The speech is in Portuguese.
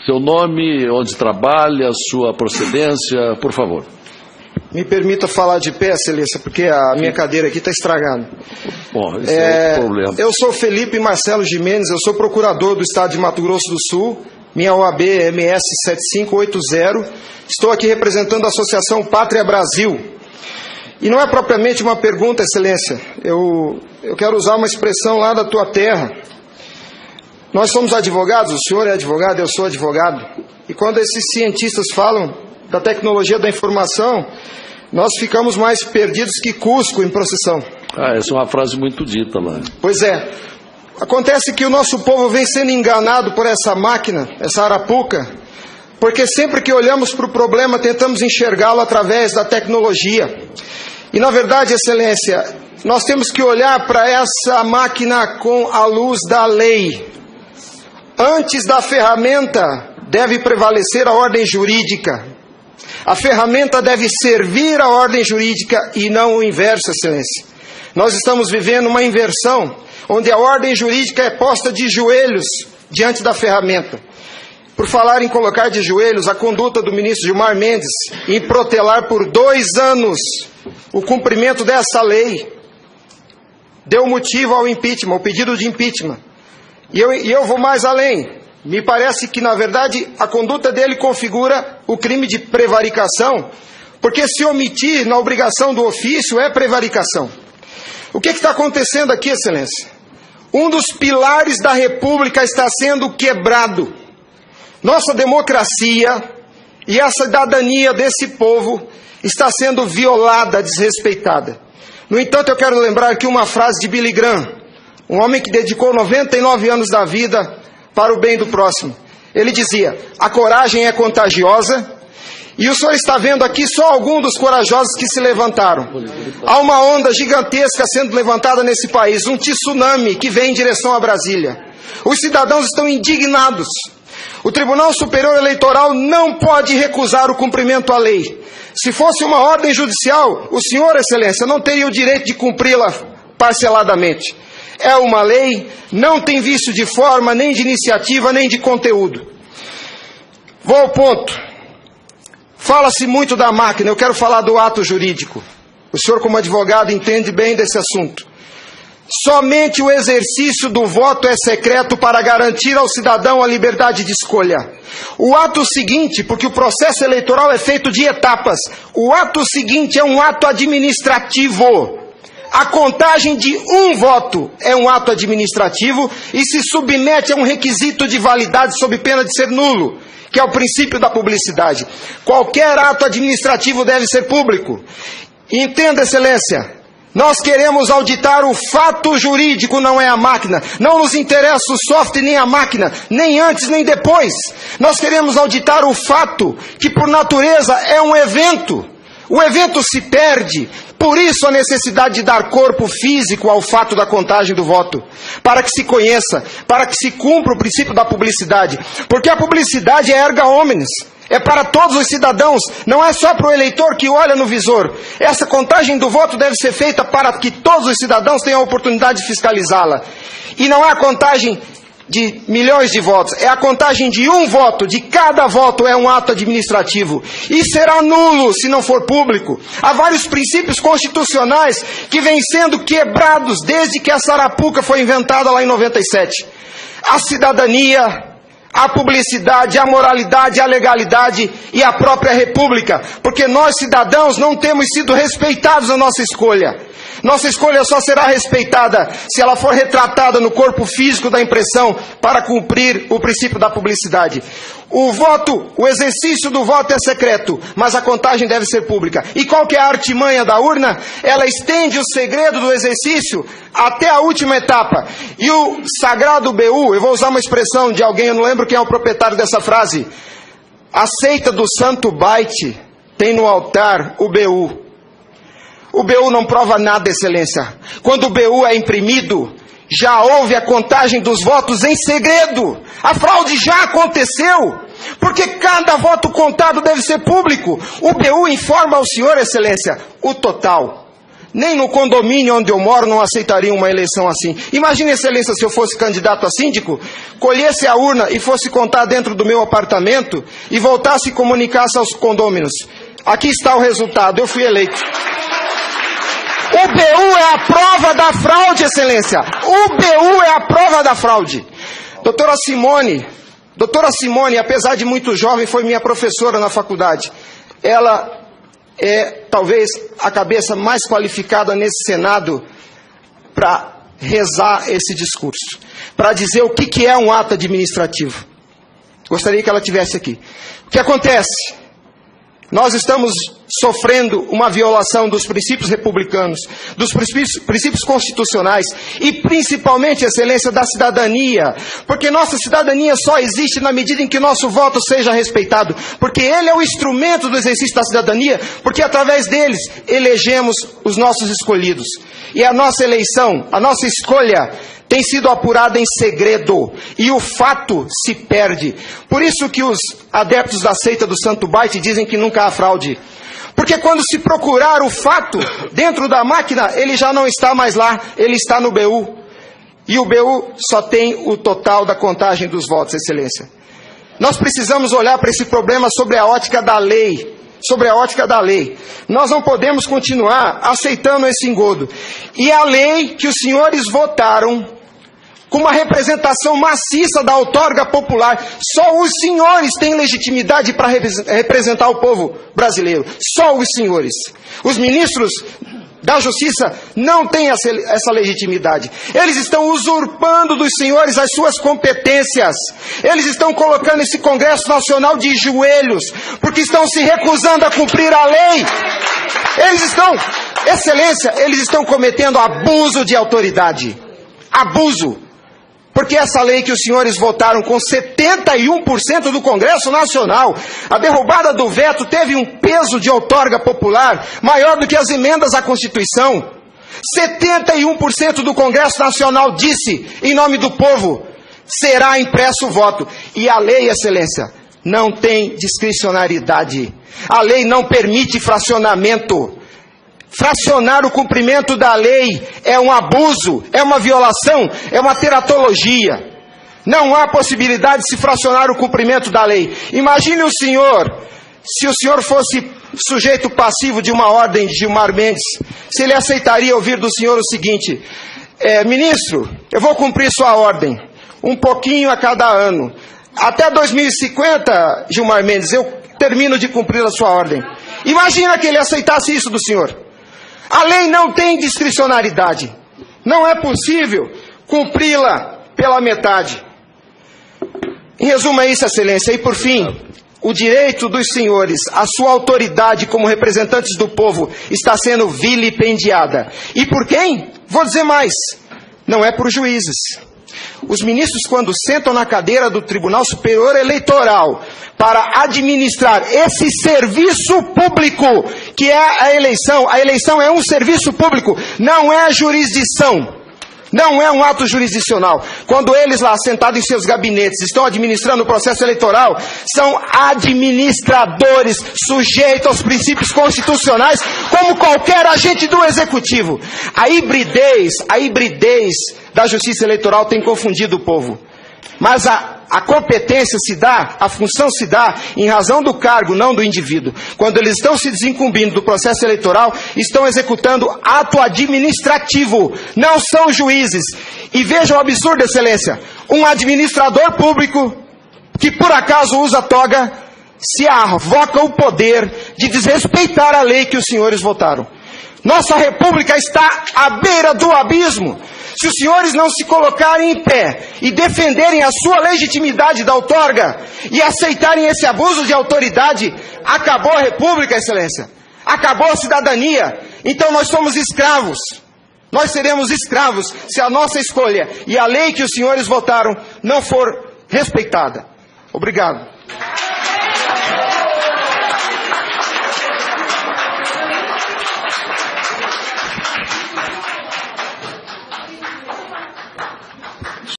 Seu nome, onde trabalha, sua procedência, por favor. Me permita falar de pé, Excelência, porque a minha cadeira aqui está estragada. Bom, esse é o problema. Eu sou Felipe Marcelo Gimenez, eu sou procurador do Estado de Mato Grosso do Sul, minha OAB é MS 7580, estou aqui representando a Associação Pátria Brasil. E não é propriamente uma pergunta, Excelência, eu quero usar uma expressão lá da tua terra. Nós somos advogados, o senhor é advogado, eu sou advogado, e quando esses cientistas falam da tecnologia da informação, nós ficamos mais perdidos que Cusco em procissão. Essa é uma frase muito dita lá. Pois é. Acontece que o nosso povo vem sendo enganado por essa máquina, essa arapuca, porque sempre que olhamos para o problema, tentamos enxergá-lo através da tecnologia. E, na verdade, Excelência, nós temos que olhar para essa máquina com a luz da lei. Antes da ferramenta, deve prevalecer a ordem jurídica. A ferramenta deve servir à ordem jurídica e não o inverso, Excelência. Nós estamos vivendo uma inversão, onde a ordem jurídica é posta de joelhos diante da ferramenta. Por falar em colocar de joelhos, a conduta do ministro Gilmar Mendes em protelar por 2 anos o cumprimento dessa lei deu motivo ao impeachment, ao pedido de impeachment. E eu vou mais além. Me parece que, na verdade, a conduta dele configura o crime de prevaricação, porque se omitir na obrigação do ofício é prevaricação. O que está acontecendo aqui, Excelência? Um dos pilares da República está sendo quebrado. Nossa democracia e a cidadania desse povo está sendo violada, desrespeitada. No entanto, eu quero lembrar aqui uma frase de Billy Graham, um homem que dedicou 99 anos da vida para o bem do próximo. Ele dizia: a coragem é contagiosa, e o senhor está vendo aqui só alguns dos corajosos que se levantaram. Há uma onda gigantesca sendo levantada nesse país, um tsunami que vem em direção a Brasília. Os cidadãos estão indignados. O Tribunal Superior Eleitoral não pode recusar o cumprimento à lei. Se fosse uma ordem judicial, o senhor, Excelência, não teria o direito de cumpri-la parceladamente. É uma lei, não tem vício de forma, nem de iniciativa, nem de conteúdo. Vou ao ponto. Fala-se muito da máquina, eu quero falar do ato jurídico. O senhor, como advogado, entende bem desse assunto. Somente o exercício do voto é secreto para garantir ao cidadão a liberdade de escolha. O ato seguinte, porque o processo eleitoral é feito de etapas, o ato seguinte é um ato administrativo. A contagem de um voto é um ato administrativo e se submete a um requisito de validade sob pena de ser nulo, que é o princípio da publicidade. Qualquer ato administrativo deve ser público. Entenda, Excelência, nós queremos auditar o fato jurídico, não é a máquina. Não nos interessa o software nem a máquina, nem antes nem depois. Nós queremos auditar o fato, que por natureza é um evento. O evento se perde, por isso a necessidade de dar corpo físico ao fato da contagem do voto, para que se conheça, para que se cumpra o princípio da publicidade, porque a publicidade é erga omnes, é para todos os cidadãos, não é só para o eleitor que olha no visor. Essa contagem do voto deve ser feita para que todos os cidadãos tenham a oportunidade de fiscalizá-la, e não é a contagem de milhões de votos, é a contagem de um voto, de cada voto é um ato administrativo, e será nulo se não for público. Há vários princípios constitucionais que vêm sendo quebrados desde que essa arapuca foi inventada lá em 97. A cidadania, a publicidade, a moralidade, a legalidade e a própria república, porque nós cidadãos não temos sido respeitados na nossa escolha. Nossa escolha só será respeitada se ela for retratada no corpo físico da impressão para cumprir o princípio da publicidade. O voto, o exercício do voto é secreto, mas a contagem deve ser pública. E qual que é a artimanha da urna? Ela estende o segredo do exercício até a última etapa. E o sagrado BU, eu vou usar uma expressão de alguém, eu não lembro quem é o proprietário dessa frase. A seita do santo baite tem no altar o BU. O BU não prova nada, Excelência. Quando o BU é imprimido, já houve a contagem dos votos em segredo. A fraude já aconteceu, porque cada voto contado deve ser público. O BU informa ao senhor, Excelência, o total. nem no condomínio onde eu moro não aceitariam uma eleição assim. Imagine, Excelência, se eu fosse candidato a síndico, colhesse a urna e fosse contar dentro do meu apartamento e voltasse e comunicasse aos condôminos. Aqui está o resultado, eu fui eleito. O BU é a prova da fraude, Excelência. O BU é a prova da fraude. Doutora Simone, apesar de muito jovem, foi minha professora na faculdade. Ela é talvez a cabeça mais qualificada nesse Senado para rezar esse discurso, para dizer o que é um ato administrativo. Gostaria que ela estivesse aqui. O que acontece? Nós estamos sofrendo uma violação dos princípios republicanos, dos princípios constitucionais e principalmente, Excelência, da cidadania, porque nossa cidadania só existe na medida em que nosso voto seja respeitado, porque ele é o instrumento do exercício da cidadania, porque através deles elegemos os nossos escolhidos. E a nossa eleição, a nossa escolha tem sido apurada em segredo e o fato se perde. Por isso que os adeptos da seita do Santo Baite dizem que nunca há fraude. Porque quando se procurar o fato dentro da máquina, ele já não está mais lá, ele está no BU. E o BU só tem o total da contagem dos votos, Excelência. Nós precisamos olhar para esse problema sobre a ótica da lei. Sobre a ótica da lei. Nós não podemos continuar aceitando esse engodo. E a lei que os senhores votaram com uma representação maciça da outorga popular. Só os senhores têm legitimidade para representar o povo brasileiro. Só os senhores. Os ministros da Justiça não têm essa legitimidade. Eles estão usurpando dos senhores as suas competências. Eles estão colocando esse Congresso Nacional de joelhos, porque estão se recusando a cumprir a lei. Eles estão, Excelência, eles estão cometendo abuso de autoridade. Abuso. Porque essa lei que os senhores votaram com 71% do Congresso Nacional, a derrubada do veto teve um peso de outorga popular maior do que as emendas à Constituição. 71% do Congresso Nacional disse, em nome do povo, será impresso o voto. E a lei, Excelência, não tem discricionariedade. A lei não permite fracionamento. Fracionar o cumprimento da lei é um abuso, é uma violação, é uma teratologia. Não há possibilidade de se fracionar o cumprimento da lei. Imagine o senhor, se o senhor fosse sujeito passivo de uma ordem de Gilmar Mendes, se ele aceitaria ouvir do senhor o seguinte: ministro, eu vou cumprir sua ordem, um pouquinho a cada ano. Até 2050, Gilmar Mendes, eu termino de cumprir a sua ordem. Imagina que ele aceitasse isso do senhor. A lei não tem discricionariedade. Não é possível cumpri-la pela metade. Em resumo, é isso, Excelência. E por fim, o direito dos senhores, a sua autoridade como representantes do povo está sendo vilipendiada. E por quem? Vou dizer mais. Não é por juízes. Os ministros, quando sentam na cadeira do Tribunal Superior Eleitoral para administrar esse serviço público, que é a eleição é um serviço público, não é jurisdição, não é um ato jurisdicional. Quando eles lá, sentados em seus gabinetes, estão administrando o processo eleitoral, são administradores sujeitos aos princípios constitucionais, como qualquer agente do Executivo. A hibridez da Justiça Eleitoral tem confundido o povo. Mas a competência se dá, a função se dá em razão do cargo, não do indivíduo. Quando eles estão se desincumbindo do processo eleitoral, estão executando ato administrativo, não são juízes. E vejam o absurdo, Excelência, um administrador público que por acaso usa toga, se arvoca o poder de desrespeitar a lei que os senhores votaram. Nossa república está à beira do abismo. Se os senhores não se colocarem em pé e defenderem a sua legitimidade da outorga e aceitarem esse abuso de autoridade, acabou a república, Excelência. Acabou a cidadania. Então nós somos escravos. Nós seremos escravos se a nossa escolha e a lei que os senhores votaram não for respeitada. Obrigado.